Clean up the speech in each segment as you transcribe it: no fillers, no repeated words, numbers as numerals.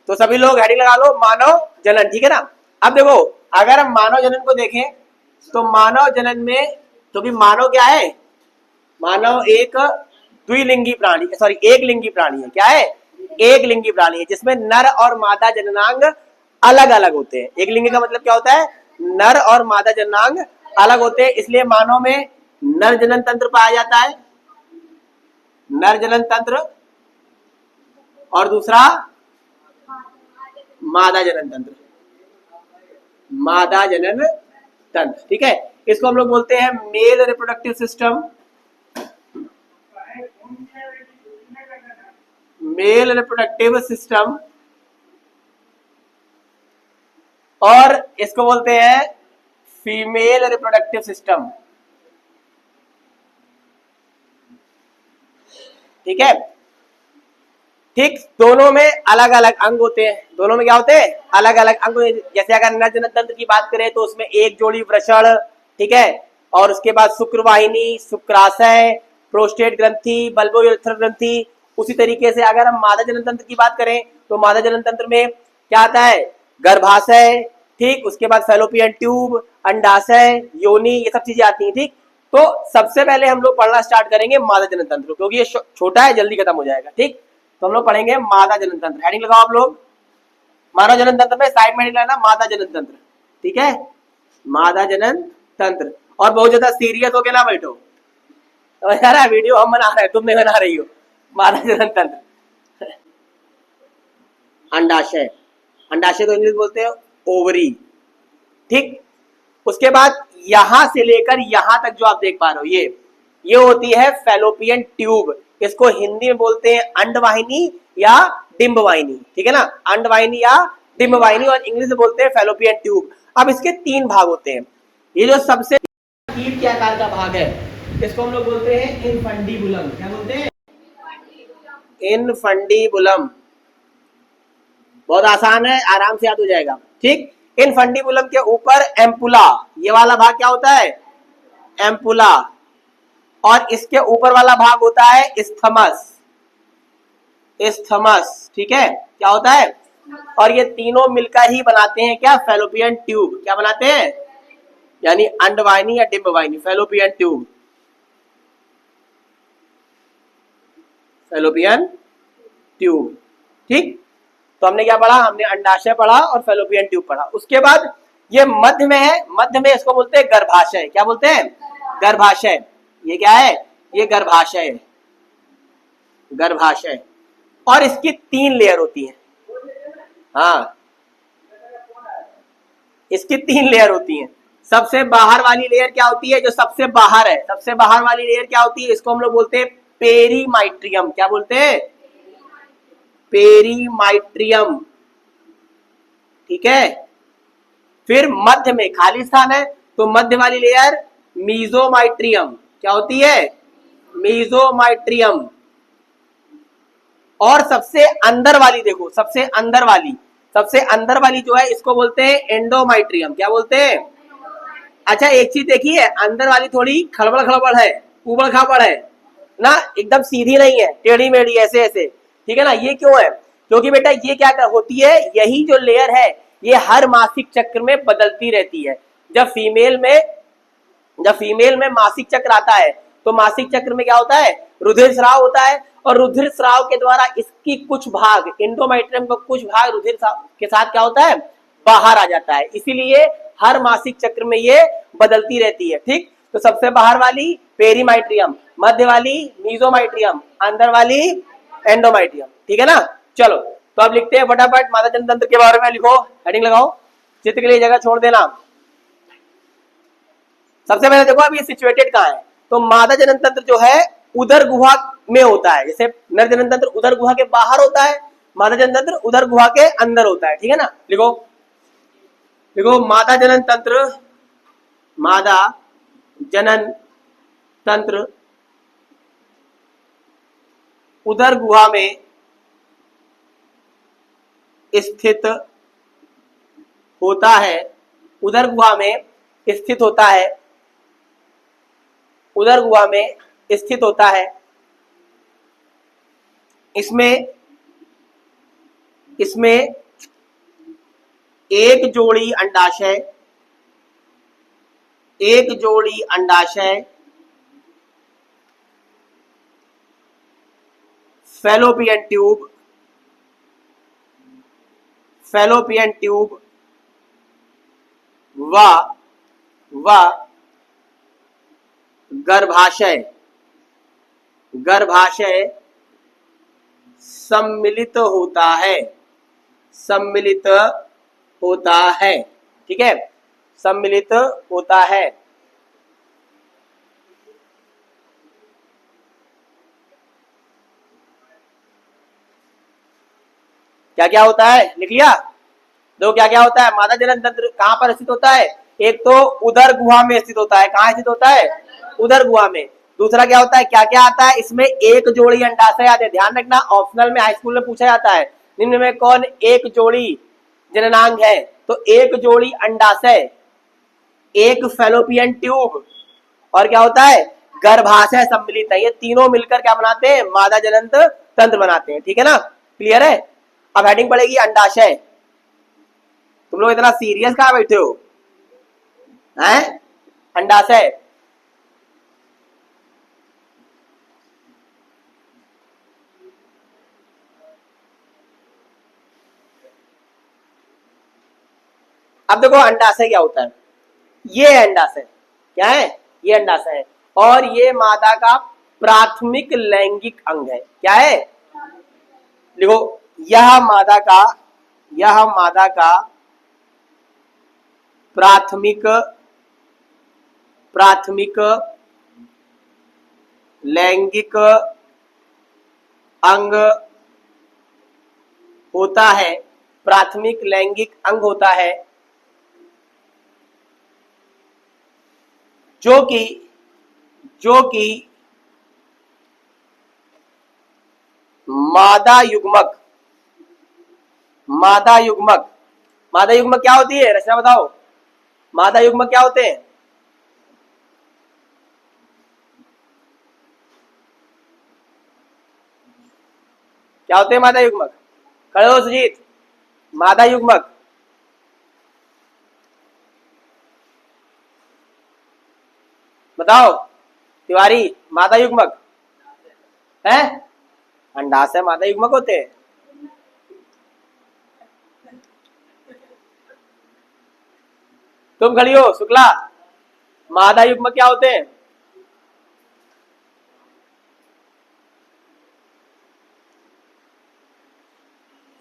तो सभी लोग हेडिंग लगा लो मानव जनन, ठीक है ना। अब देखो अगर हम मानव जनन को देखें तो मानव जनन में तो भी मानव क्या है, मानव एक द्विलिंगी प्राणी, सॉरी एक लिंगी प्राणी है। क्या है, एक लिंगी प्राणी है जिसमें नर और मादा जननांग अलग अलग होते हैं। एक लिंगी का मतलब क्या होता है, नर और मादा जननांग अलग होते हैं, इसलिए मानव में नर जनन तंत्र पाया जाता है, नर जनन तंत्र, और दूसरा मादा जनन तंत्र, मादा जनन तंत्र, ठीक है। इसको हम लोग बोलते हैं male reproductive system, male reproductive system, और इसको बोलते हैं फीमेल रिप्रोडक्टिव सिस्टम, ठीक है। ठीक, दोनों में अलग अलग अंग होते हैं, दोनों में क्या होते हैं, अलग अलग अंग। जैसे अगर नर जनन तंत्र की बात करें तो उसमें एक जोड़ी वृषण, ठीक है, और उसके बाद शुक्रवाहिनी, शुक्राशय, प्रोस्टेट ग्रंथि, बल्बोयुरेथ्रल ग्रंथि। उसी तरीके से अगर हम मादा जनन तंत्र की बात करें तो मादा जनन तंत्र में क्या आता है, गर्भाशय, ठीक, उसके बाद फैलोपियन ट्यूब, अंडाशय, योनि, ये सब चीजें आती हैं, ठीक। तो सबसे पहले हम लोग पढ़ना स्टार्ट करेंगे मादा जनन तंत्र, क्योंकि ये छोटा है, जल्दी खत्म हो जाएगा, ठीक। तो हम लोग पढ़ेंगे मादा जनन तंत्र। हेडिंग लगाओ आप लोग, मानव जनन तंत्र में साइड में हेडिंग लगाना मादा जनन तंत्र, ठीक है, मादा जनन तंत्र। और बहुत ज्यादा सीरियस होके ना बैठो, तो यार वीडियो हम बना रहे हैं, तुम नहीं बना रही हो। मादा जनन तंत्र, अंडाशय, अंडाशय को इंग्लिश बोलते हैं ओवरी, ठीक। उसके बाद यहां से लेकर यहां तक जो आप देख पा रहे हो ये होती है फैलोपियन ट्यूब। इसको हिंदी में बोलते हैं अंडवाहिनी या डिंबवाहिनी, ठीक है ना, अंडवाहिनी या डिंबवाहिनी, और इंग्लिश में बोलते हैं फैलोपियन ट्यूब। अब इसके तीन भाग होते हैं। ये जो सबसे कीट के आकार का भाग है इसको हम लोग बोलते हैं इनफंडीबुलम। क्या बोलते हैं, इनफंडीबुलम। बहुत आसान है, आराम से याद हो जाएगा, ठीक। इनफंडीबुलम के ऊपर एम्पुला, ये वाला भाग क्या होता है, एम्पुला, और इसके ऊपर वाला भाग होता है इस्थमस, इस्थमस, ठीक है, क्या होता है। और ये तीनों मिलकर ही बनाते हैं क्या, फैलोपियन ट्यूब। क्या बनाते हैं, यानी अंडवाहिनी या डिंबवाहिनी, फैलोपियन ट्यूब, फैलोपियन ट्यूब, ठीक। तो हमने क्या पढ़ा, हमने अंडाशय पढ़ा और फैलोपियन ट्यूब पढ़ा। उसके बाद ये मध्य में है, मध्य में इसको बोलते हैं गर्भाशय। क्या बोलते हैं, गर्भाशय। ये क्या है, ये गर्भाशय है, गर्भाशय। और इसकी तीन लेयर होती है, हाँ, इसकी तीन लेयर होती है। सबसे बाहर वाली लेयर क्या होती है, जो सबसे बाहर है, सबसे बाहर वाली लेयर क्या होती है, इसको हम लोग बोलते हैं पेरीमाइट्रियम। क्या बोलते हैं, पेरीमाइट्रियम, ठीक है। फिर मध्य में खाली स्थान है तो मध्य वाली लेयर मीजोमाइट्रियम। क्या होती है, मीजोमाइट्रियम। और सबसे अंदर वाली देखो, सबसे अंदर वाली, सबसे अंदर वाली जो है इसको बोलते हैं एंडोमाइट्रियम। क्या बोलते हैं, अच्छा एक चीज देखिए, अंदर वाली थोड़ी खड़बड़ खड़बड़ है, उबड़ खाबड़ है ना, एकदम सीधी नहीं है, टेढ़ी मेढ़ी ऐसे ऐसे, ठीक है ना। ये क्यों है, क्योंकि बेटा ये क्या होती है, यही जो लेयर है ये हर मासिक चक्र में बदलती रहती है। जब फीमेल में मासिक चक्र आता है तो मासिक चक्र में क्या होता है, रुधिर स्राव होता है, और रुधिर स्राव के द्वारा इसकी कुछ भाग, एंडोमेट्रियम का कुछ भाग रुधिर के साथ क्या होता है, बाहर आ जाता है। इसीलिए हर मासिक चक्र में ये बदलती रहती है, ठीक। तो सबसे बाहर वाली पेरीमाइट्रियम, मध्य वाली मीजोमाइट्रियम, अंदर वाली एंडोमाइट्रियम, ठीक है ना। चलो तो अब लिखते हैं फटाफट मादा जनन तंत्र के बारे में, लिखो, हेडिंग लगाओ, चित्र के लिए जगह छोड़ देना। सबसे पहले देखो अब ये सिचुएटेड कहाँ है, तो मादा जनन तंत्र जो है उदर गुहा में होता है। जैसे नर जनन तंत्र उदर गुहा के बाहर होता है, मादा जनन तंत्र उदर गुहा के अंदर होता है, ठीक है ना। लिखो, देखो मादा जनन तंत्र, मादा जनन तंत्र उदर गुहा में स्थित होता है, उदर गुहा में स्थित होता है, उदर गुहा में स्थित होता है। इसमें इसमें एक जोड़ी अंडाशय, एक जोड़ी अंडाशय फैलोपियन ट्यूब, फैलोपियन ट्यूब व गर्भाशय, गर्भाशय सम्मिलित होता है, सम्मिलित होता है। ठीक है, सम्मिलित होता है। क्या क्या होता है, लिख लिया? दो क्या क्या होता है? मादा जनन तंत्र कहां पर स्थित होता है? एक तो उदर गुहा में स्थित होता है। कहां स्थित होता है? उदर गुहा में। दूसरा क्या होता है, क्या क्या आता है इसमें? एक जोड़ी अंडाशय आते हैं। ध्यान रखना, ऑप्शनल में हाई स्कूल में पूछा जाता है, निम्न में कौन एक जोड़ी जननांग है? तो एक जोड़ी अंडाशय, एक फैलोपियन ट्यूब, और क्या होता है? गर्भाशय सम्मिलित है। ये तीनों मिलकर क्या बनाते हैं? मादा जनन तंत्र बनाते हैं। ठीक है ना, क्लियर है? अब हेडिंग पड़ेगी अंडाशय। तुम लोग इतना सीरियस कहां बैठे हो? हैं? अंडाशय, अब देखो अंडाशय क्या होता है। ये अंडाशय क्या है? ये अंडाशय है, और ये मादा का प्राथमिक लैंगिक अंग है। क्या है? देखो, यह मादा का, यह मादा का प्राथमिक, प्राथमिक लैंगिक अंग होता है, प्राथमिक लैंगिक अंग होता है, जो कि मादा युग्मक, मादा युग्मक, मादा युग्मक क्या होती है? रचना बताओ, मादा युग्मक क्या होते हैं? क्या होते हैं मादा युग्मक? खड़े हो सुजीत। मादा युग्मक बताओ। तिवारी, मादा युग्मक है? अंडाशय मादा युग्मक होते हैं। तुम खड़ी हो शुक्ला, मादा युग्मक क्या होते हैं?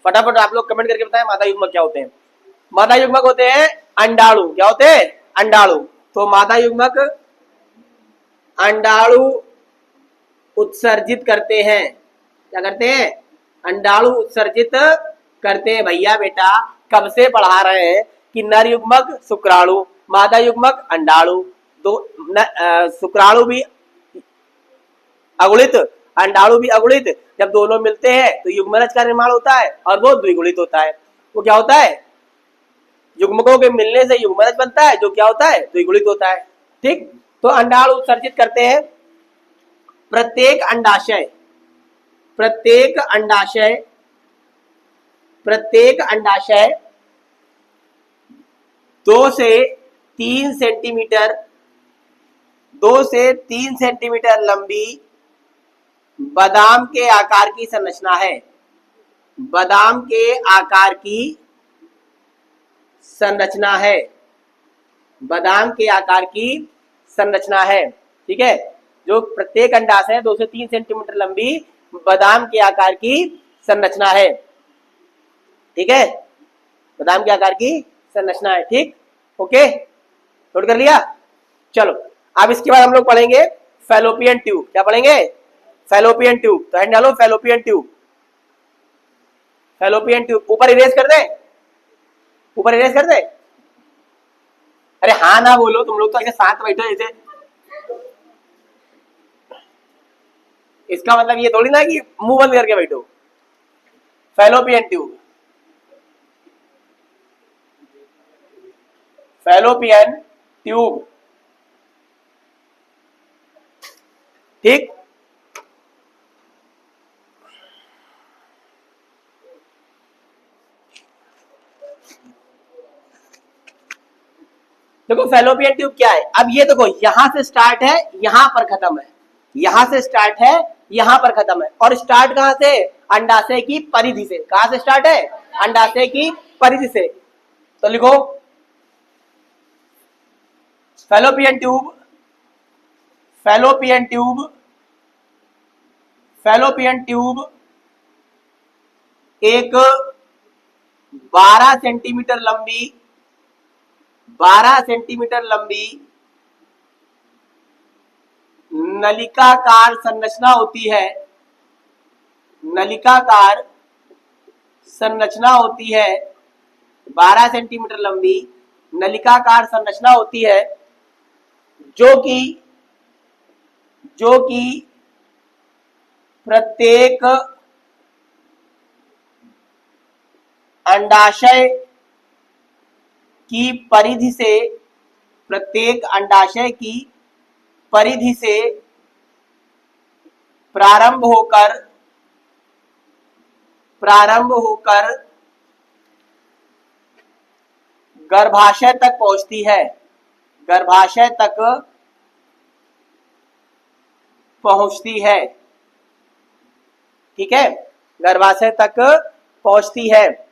फटाफट आप लोग कमेंट करके बताएं मादा युग्मक क्या होते हैं। मादा युग्मक होते हैं अंडाणु। क्या होते हैं? अंडाणु। तो मादा युग्मक अंडाणु उत्सर्जित करते हैं। क्या करते हैं? अंडाणु उत्सर्जित करते हैं। भैया बेटा कब से पढ़ा रहे हैं कि नर युग्मक शुक्राणु, मादा युग्मक अंडाणु। दो शुक्राणु भी अगुणित, अंडाणु भी अगुणित। जब दोनों मिलते हैं तो युग्मनज का निर्माण होता है और वो द्विगुणित होता है। वो क्या होता है? युग्मकों के मिलने से युग्मनज बनता है, जो क्या होता है? द्विगुणित होता है। ठीक, तो अंडाणु उत्सर्जित करते हैं। प्रत्येक अंडाशय, प्रत्येक अंडाशय, प्रत्येक अंडाशय 2 से 3 सेंटीमीटर, 2 से 3 सेंटीमीटर लंबी बादाम के आकार की संरचना है। बादाम के आकार की संरचना है, बादाम के आकार की संरचना है। ठीक है, जो प्रत्येक अंडाशय है 2 से 3 सेंटीमीटर लंबी बादाम के आकार की संरचना है। ठीक है, बादाम के आकार की संरचना है। ठीक, ओके, नोट कर लिया? चलो, अब इसके बाद हम लोग पढ़ेंगे फैलोपियन ट्यूब। क्या पढ़ेंगे? Fallopian tube. तो हेड डालो फैलोपियन ट्यूब, फैलोपियन ट्यूब। ऊपर इरेज कर दे, ऊपर इरेज कर दे। अरे हाँ ना बोलो, तुम लोग तो ऐसे साथ बैठो जैसे। इसका मतलब ये थोड़ी ना कि मुंह बंद करके बैठो। Fallopian tube, fallopian tube. ठीक, देखो फैलोपियन ट्यूब क्या है, अब ये देखो यहां से स्टार्ट है यहां पर खत्म है, यहां से स्टार्ट है यहां पर खत्म है, और स्टार्ट कहां से, अंडाशय की परिधि से। कहां से स्टार्ट है, अंडाशय की परिधि से। तो लिखो fallopian tube, fallopian tube, fallopian tube एक 12 सेंटीमीटर लंबी, 12 सेंटीमीटर लंबी नलिकाकार संरचना होती है, नलिकाकार संरचना होती है, 12 सेंटीमीटर लंबी नलिकाकार संरचना होती है, जो कि प्रत्येक अंडाशय की परिधि से, प्रत्येक अंडाशय की परिधि से प्रारंभ होकर गर्भाशय तक पहुंचती है, गर्भाशय तक पहुंचती है। ठीक है, गर्भाशय तक पहुंचती है।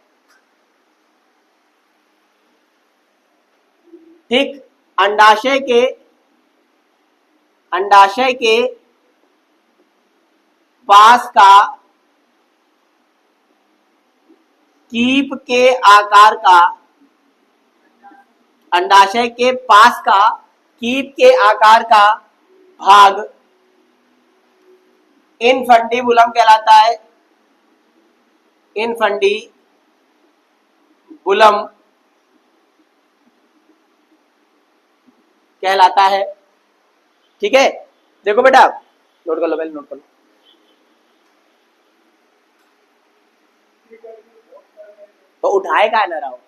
ठीक, अंडाशय के पास का कीप के आकार का, अंडाशय के पास का कीप के आकार का भाग इनफंडीबुलम कहलाता है, इनफंडीबुलम कहलाता है। ठीक है, देखो बेटा नोट कर लो, पहले नोट कर लो। तो उठाए का ना रहो,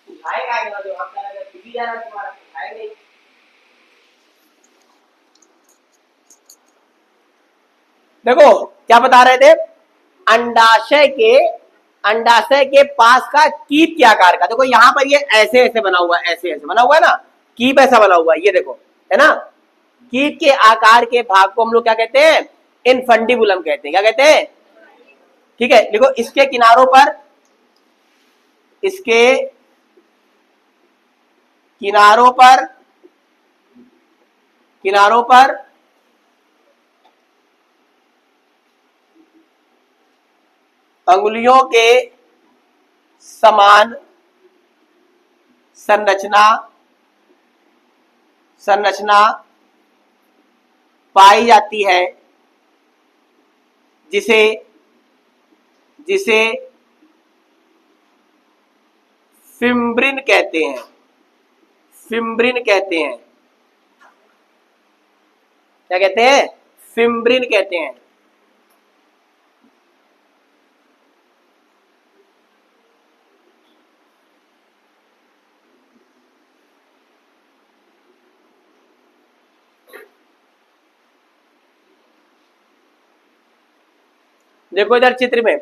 उठाए का ना जो आप करा टीवी जा रहा तुम्हारा उठाए नहीं। देखो क्या बता रहे थे, अंडाशय के पास का कीप के आकार का, देखो यहां पर ये ऐसे ऐसे बना हुआ है, ऐसे ऐसे बना हुआ है ना, कीप ऐसा बना हुआ है, ये देखो है ना, कीप के आकार के भाग को हम लोग क्या कहते हैं, इनफंडीबुलम कहते हैं। क्या कहते हैं, ठीक है, देखो इसके किनारों पर, इसके किनारों पर अंगुलियों के समान संरचना पाई जाती है, जिसे फिम्ब्रिन कहते हैं, फिम्ब्रिन कहते हैं। क्या कहते हैं, फिम्ब्रिन कहते हैं। देखो इधर चित्र में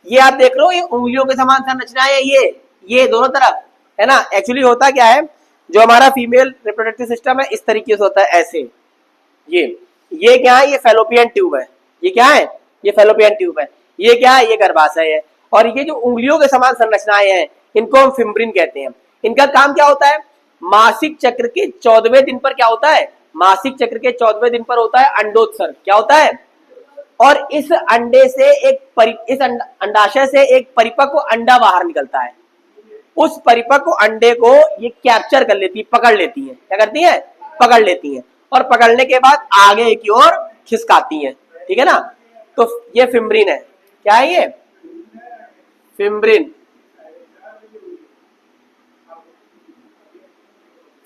ये आप देख रहे हो, ये उंगलियों के समान संरचना है, ये दोनों तरफ है ना। एक्चुअली होता क्या है, जो हमारा फीमेल रिप्रोडक्टिव सिस्टम है इस तरीके से होता है, ऐसे। ये क्या है, ये फैलोपियन ट्यूब है। ये क्या है, ये फैलोपियन ट्यूब है। ये क्या है, ये गर्भाशय है। और ये जो उंगलियों के समान संरचनाएं हैं इनको हम फिम्ब्रिन कहते हैं। इनका काम क्या होता है, मासिक चक्र के 14वें दिन पर क्या होता है, मासिक चक्र के 14वें दिन पर होता है अंडोत्सर्ग। क्या होता है, और इस अंडे से इस अंडाशय से एक परिपक्व अंडा बाहर निकलता है। उस परिपक्व अंडे को ये कैप्चर कर लेती है, पकड़ लेती है। क्या करती है, पकड़ लेती है, और पकड़ने के बाद आगे की ओर खिसकाती है। ठीक है ना, तो ये फिम्ब्रिन है। क्या है ये, फिम्ब्रिन,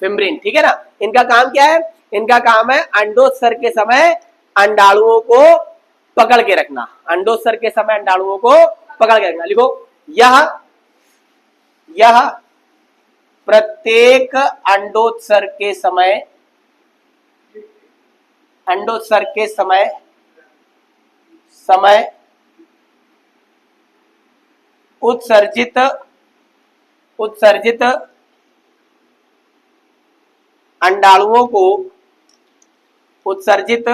फिम्ब्रिन। ठीक है ना, इनका काम क्या है, इनका काम है अंडोत्सर्ग के समय अंडाणुओं को पकड़ के रखना, अंडोत्सर्ग के समय अंडाणुओं को पकड़ के रखना। लिखो यह प्रत्येक अंडोत्सर्ग के समय उत्सर्जित अंडाणुओं को उत्सर्जित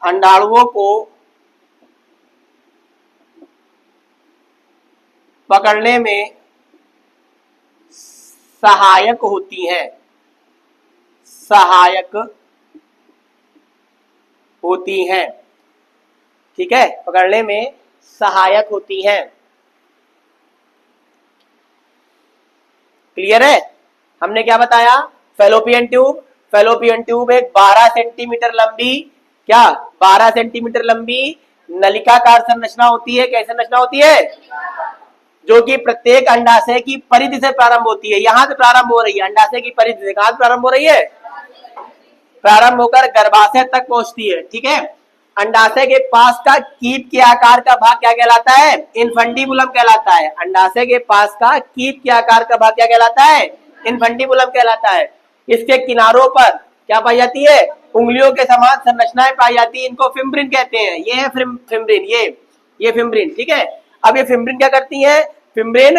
अंडाणुओं को पकड़ने में सहायक होती हैं, सहायक होती हैं। ठीक है, पकड़ने में सहायक होती हैं। क्लियर है? हमने क्या बताया? फेलोपियन ट्यूब, फेलोपियन ट्यूब एक 12 सेंटीमीटर लंबी, क्या 12 सेंटीमीटर लंबी नलिकाकार संरचना होती है। कैसे संरचना होती है? जो कि प्रत्येक अंडाशय की परिधि से प्रारंभ होती है। यहां से प्रारंभ हो रही है, अंडाशय की परिधि से। कहां से प्रारंभ हो रही है? प्रारंभ होकर गर्भाशय तक पहुंचती है। ठीक है, अंडाशय के पास का कीप के आकार का भाग क्या कहलाता है? इनफंडिबुलम कहलाता है। अंडाशय के पास का कीप के आकार का भाग क्या कहलाता है? इनफंडिबुलम कहलाता है। इसके किनारों पर क्या पाई जाती है? उंगलियों के समान संरचनाएं पाई जाती है। इनको फिम्ब्रिन कहते हैं। ये है फिम्ब्रिन, ये फिम्ब्रिन। ठीक है, अब ये फिम्ब्रिन क्या करती है? फिम्ब्रिन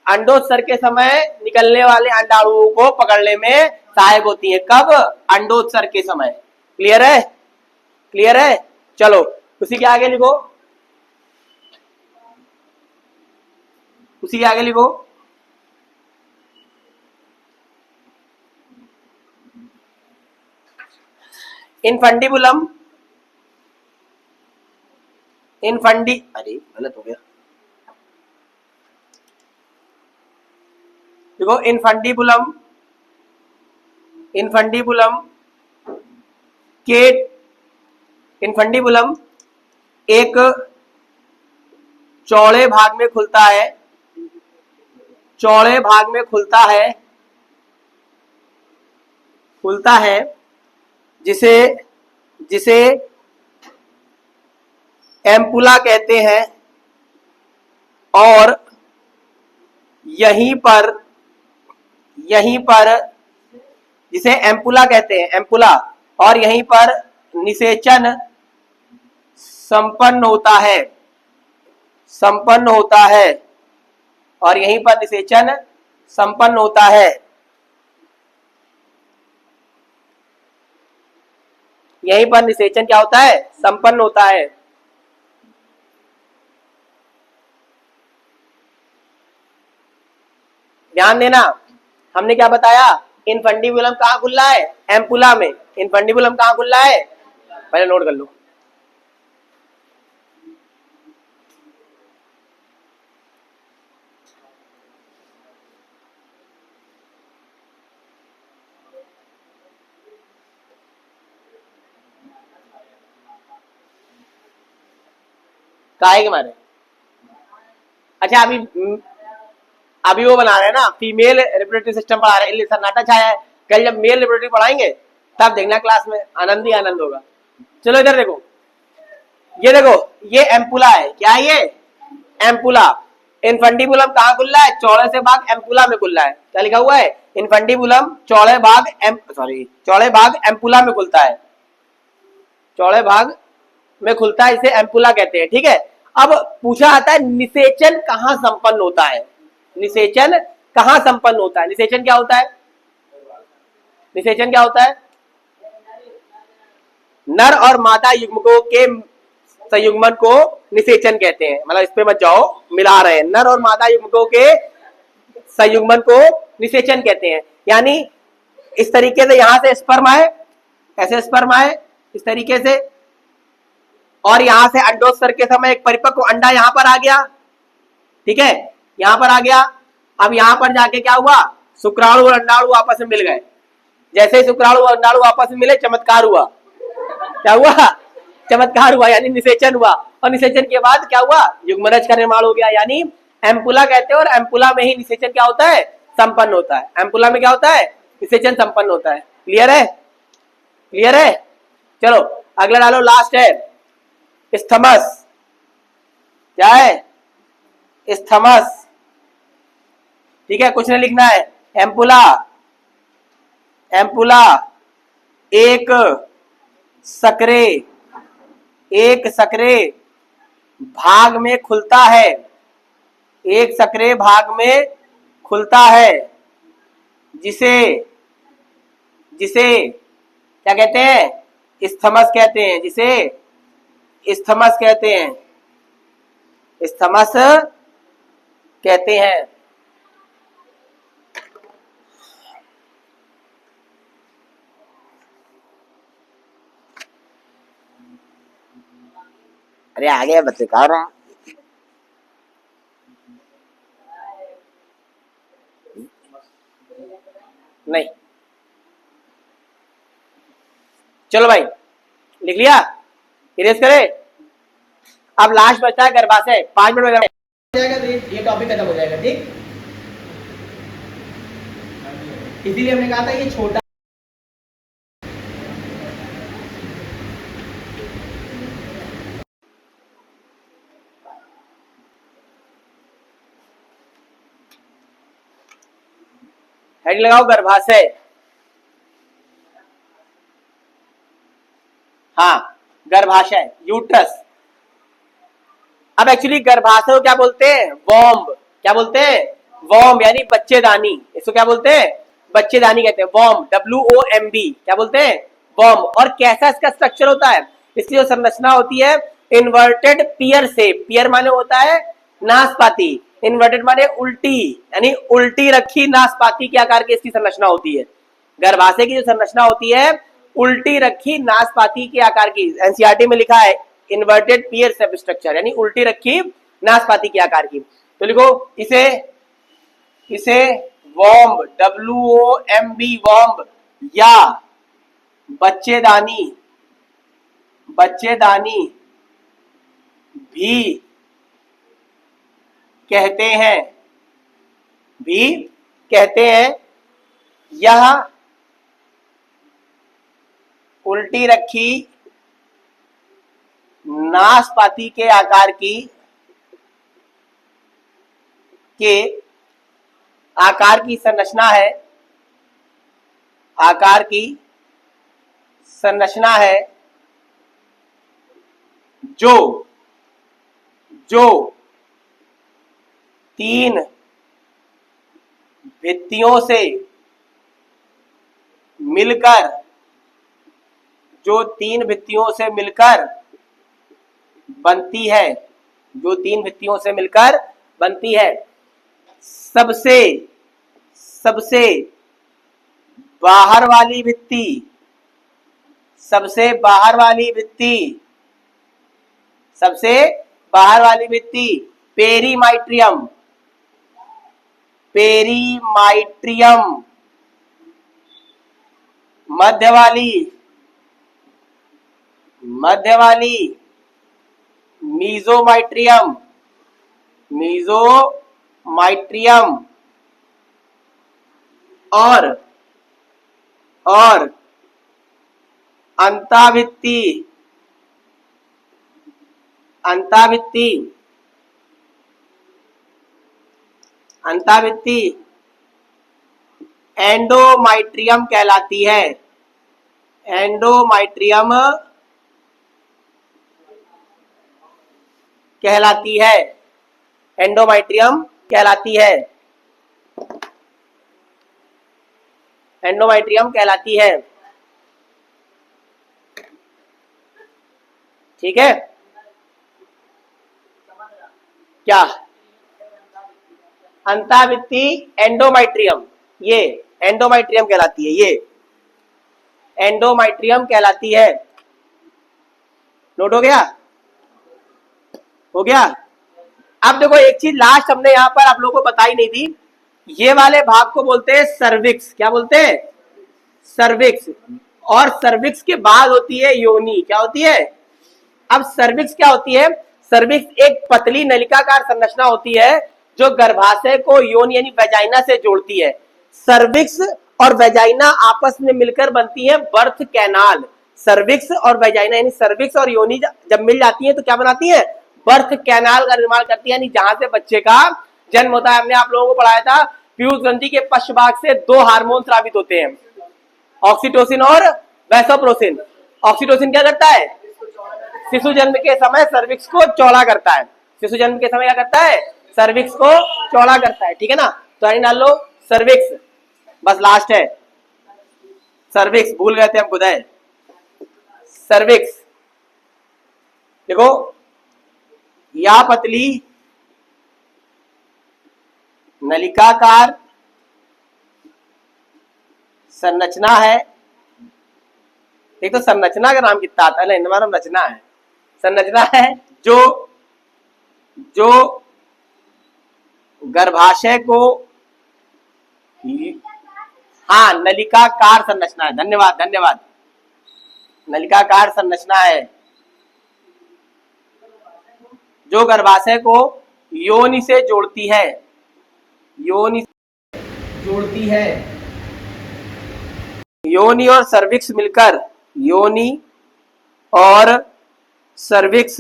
अंडोत्सर्ग के समय निकलने वाले अंडाणुओं को पकड़ने में सहायक होती है। कब? अंडोत्सर्ग के समय। क्लियर है? क्लियर है? चलो उसी के आगे लिखो, उसी के आगे लिखो। इनफंडिबुलम, अरे गलत हो गया। देखो इनफंडिबुलम, इनफंडिबुलम के इनफंडिबुलम एक चौड़े भाग में खुलता है, चौड़े भाग में खुलता है, खुलता है, जिसे जिसे एम्पुला कहते हैं। और यहीं पर जिसे एम्पुला कहते हैं, एम्पुला, और यहीं पर निषेचन संपन्न होता है, संपन्न होता है, और यहीं पर निषेचन संपन्न होता है। यहीं पर निषेचन क्या होता है? संपन्न होता है। ध्यान देना, हमने क्या बताया? इनफंडिबुलम कहाँ खुल रहा है? एम्पुला में। इनफंडिबुलम कहाँ खुल रहा है? पहले नोट कर लो। काहे के मारे? अच्छा, अभी वो बना रहे हैं ना, फीमेल रिप्रोडक्टिव सिस्टम पढ़ा रहे हैं, सन्नाटा छाया है। कल जब मेल रिप्रोडक्टिव पढ़ाएंगे तब देखना क्लास में आनंद ही आनंद होगा। चलो इधर देखो, ये देखो, ये एम्पुला है। क्या है ये? एम्पुला। इनफंडिबुलम कहाँ खुल रहा है? चौड़े से भाग एम्पुला में खुल रहा है। क्या लिखा हुआ है? इनफंडिबुलम चौड़े भाग एम्पुला में खुलता है, चौड़े भाग में खुलता है, इसे एम्पुला कहते हैं। ठीक है, अब पूछा आता है निषेचन कहाँ संपन्न होता है? निषेचन कहाँ संपन्न होता है? निषेचन क्या होता है? निषेचन क्या होता है? नर और मादा युग्मकों के संयुग्मन को निषेचन कहते हैं। मतलब इस पे मत जाओ, मिला रहे हैं। नर और मादा युग्मकों के संयुग्मन को निषेचन कहते हैं। यानी इस तरीके से यहां से स्पर्म आए, ऐसे स्पर्म आए इस तरीके से, और यहां से अंडोत्सर्ग के समय एक परिपक्व अंडा यहां पर आ गया। ठीक है, यहां पर आ गया। अब यहां पर जाके क्या हुआ? शुक्राणु और अंडाणु आपस में मिल गए। जैसे ही शुक्राणु और अंडाणु आपस में मिले, चमत्कार हुआ। क्या हुआ? चमत्कार हुआ, यानी निषेचन हुआ। और निषेचन के बाद क्या हुआ? युग्मनज का निर्माण हो गया, यानी एम्पुला कहते हैं। और एम्पुला में ही निषेचन क्या होता है? संपन्न होता है। एम्पुला में क्या होता है? निषेचन संपन्न होता है। क्लियर है? क्लियर है? चलो अगला डालो, लास्ट है स्थमस। क्या है? स्थमस। ठीक है, कुछ नहीं लिखना है। एम्पुला, एम्पुला एक सकरे भाग में खुलता है, एक सकरे भाग में खुलता है, जिसे जिसे क्या कहते हैं, इस्थमस कहते हैं, जिसे इस्थमस कहते हैं, इस्थमस कहते हैं। अरे आ गया बच्चे कहा रहा नहीं। चलो भाई लिख लिया, इरेज करे। अब लास्ट बचा है गर्भाशय, 5 मिनट में हो जाएगा तो ये टॉपिक खत्म हो जाएगा। ठीक, इसीलिए हमने कहा था ये छोटा हेड लगाओ गर्भाशय। हाँ गर्भाशय, यूट्रस। अब एक्चुअली गर्भाशय को क्या बोलते हैं, वॉम्ब। क्या बोलते हैं, वॉम्ब, यानी बच्चेदानी। इसको क्या बोलते हैं, बच्चेदानी कहते हैं, वॉम्ब, WOMB। क्या बोलते हैं, वॉम्ब। और कैसा इसका स्ट्रक्चर होता है, इसकी जो संरचना होती है, इन्वर्टेड पियर शेप। पियर माने होता है नाशपाती, इन्वर्टेड माने उल्टी, यानी उल्टी रखी नाशपाती के आकार की इसकी संरचना होती है। गर्भाशय की जो संरचना होती है, उल्टी रखी नाशपाती के आकार की। एनसीईआरटी में लिखा है इन्वर्टेड पियर शेप स्ट्रक्चर, यानी उल्टी रखी नाशपाती के आकार की। तो लिखो इसे, इसे वॉम्ब, WOMB, वॉम्ब या बच्चेदानी, बच्चेदानी भी कहते हैं, भी कहते हैं। यह उल्टी रखी नाशपाती के आकार की, के आकार की संरचना है, आकार की संरचना है, जो जो 3 भित्तियों से मिलकर, जो 3 भित्तियों से मिलकर बनती है, जो 3 भित्तियों से मिलकर बनती है। सबसे सबसे बाहर वाली भित्ति, सबसे बाहर वाली भित्ति, सबसे बाहर वाली भित्ति पेरीमाइट्रियम, पेरीमाइट्रियम। मध्य वाली, मध्य वाली मीजोमाइट्रियम, मीजोमाइट्रियम। और अंताभित्ति, अंताभित्ति, अंताभित्ति एंडोमाइट्रियम कहलाती है, एंडोमाइट्रियम कहलाती है, एंडोमाइट्रियम कहलाती है, एंडोमाइट्रियम कहलाती है। ठीक है, क्या अंताभित्ति एंडोमाइट्रियम, ये एंडोमाइट्रियम कहलाती है, ये एंडोमाइट्रियम कहलाती है। नोट हो गया, हो गया। अब देखो एक चीज लास्ट हमने यहां पर आप लोगों को बताई नहीं थी, ये वाले भाग को बोलते हैं सर्विक्स। क्या बोलते हैं, सर्विक्स। और सर्विक्स के बाद होती है योनि। क्या होती है, अब सर्विक्स क्या होती है, सर्विक्स एक पतली नलिकाकार संरचना होती है जो गर्भाशय को योनि यानी वेजाइना से जोड़ती है। सर्विक्स और वेजाइना आपस में मिलकर बनती है बर्थ कैनाल। सर्विक्स और वेजाइना यानी सर्विक्स और योनि जब मिल जाती है तो क्या बनाती है, बर्थ कैनाल का निर्माण करती है, यानी जहां से बच्चे का जन्म होता है। हमने आप लोगों को पढ़ाया था पीयूष ग्रंथि के पश्च भाग से 2 हार्मोन स्रावित होते हैं, ऑक्सीटोसिन और वैसोप्रोसिन। ऑक्सीटोसिन क्या करता है, शिशु जन्म के समय सर्विक्स को चौड़ा करता है, शिशु जन्म के समय क्या करता है, सर्विक्स को चौड़ा करता है। ठीक है ना, तो यानी डाल लो सर्विक्स, बस लास्ट है सर्विक्स भूल गए थे हम खुद है। सर्विक्स देखो, या पतली नलिकाकार संरचना है। एक तो संरचना का नाम कितना आता है ना, हमारा रचना है, संरचना है जो गर्भाशय को, हाँ नलिकाकार संरचना है, धन्यवाद धन्यवाद, नलिकाकार संरचना है जो गर्भाशय को योनि से जोड़ती है, योनि जोड़ती है। योनि और सर्विक्स मिलकर, योनि और सर्विक्स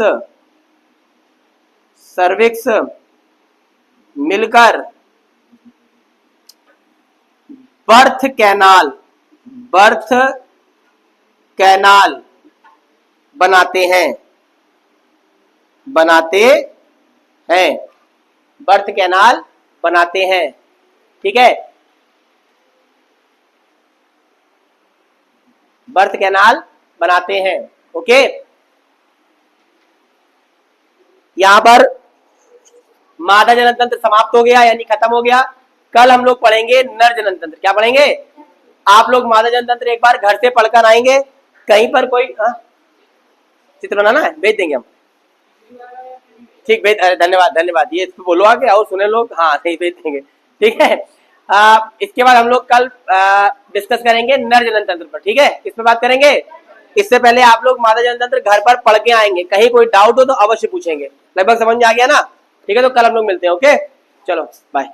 मिलकर बर्थ कैनाल बनाते हैं, बर्थ कैनाल बनाते हैं। ठीक है, बर्थ कैनाल बनाते हैं। ओके, यहां पर मादा जनन तंत्र समाप्त हो गया, यानी खत्म हो गया। कल हम लोग पढ़ेंगे नर जनन तंत्र। क्या पढ़ेंगे? आप लोग मादा जनन तंत्र एक बार घर से पढ़कर आएंगे, कहीं पर कोई चित्र बनाना है भेज देंगे हम, ठीक भेज, धन्यवाद धन्यवाद, ये बोलो आगे और सुने लोग, हाँ नहीं भेज देंगे, ठीक है। इसके बाद हम लोग कल डिस्कस करेंगे नर जनन तंत्र पर, ठीक है, इस पर बात करेंगे। इससे पहले आप लोग मादा जनन तंत्र घर पर पढ़ के आएंगे, कहीं कोई डाउट हो तो अवश्य पूछेंगे। लगभग समझ में आ गया ना? ठीक है, तो कल हम लोग मिलते हैं। ओके, चलो बाय।